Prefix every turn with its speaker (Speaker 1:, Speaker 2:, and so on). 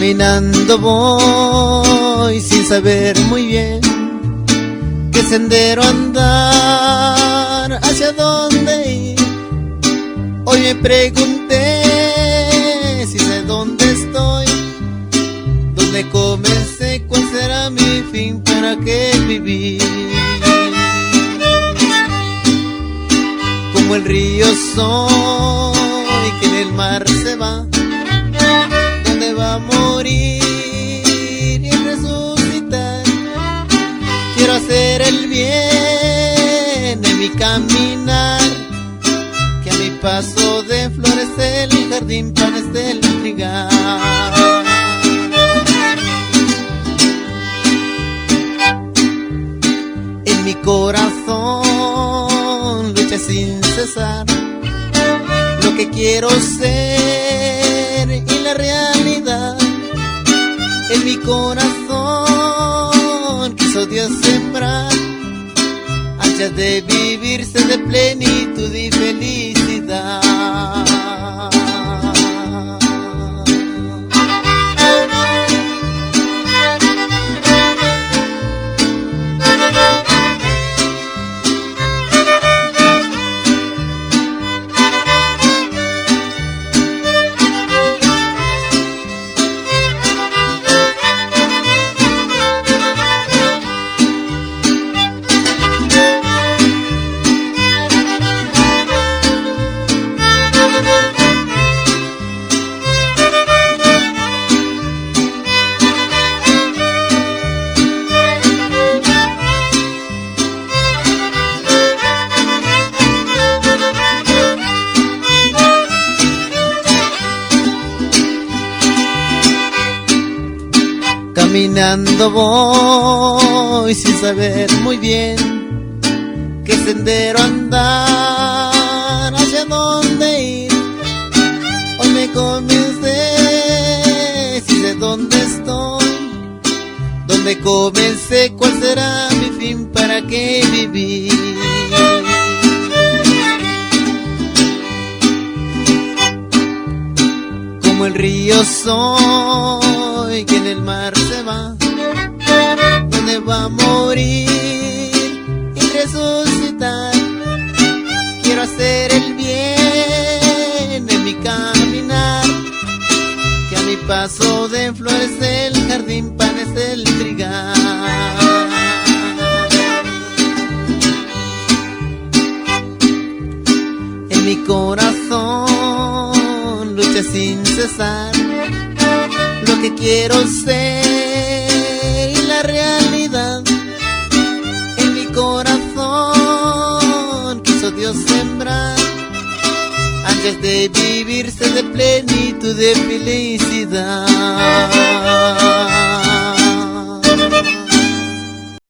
Speaker 1: Caminando voy sin saber muy bien qué sendero andar, hacia dónde ir. Hoy me pregunté si sé dónde estoy, dónde comencé, cuál será mi fin, para qué vivir. Como el río soy que en el mar se va, ¿dónde va a morir y resucitar? Quiero hacer el bien en mi caminar, que a mi paso de flores el jardín parece el trigal. En mi corazón lucha sin cesar lo que quiero ser y la realidad. En mi corazón quiso Dios sembrar ansias de vivirse de plenitud y felicidad. Caminando voy sin saber muy bien qué sendero andar, hacia dónde ir. Hoy me comencé, si sé dónde estoy, dónde comencé, cuál será mi fin, para qué vivir. Como el río soy que en el mar se va, ¿dónde va a morir y resucitar? Quiero hacer el bien en mi caminar, que a mi paso de flores el jardín parece el trigal. En mi corazón lucha sin cesar lo que quiero ser y la realidad. En mi corazón quiso Dios sembrar antes de vivirse de plenitud de felicidad.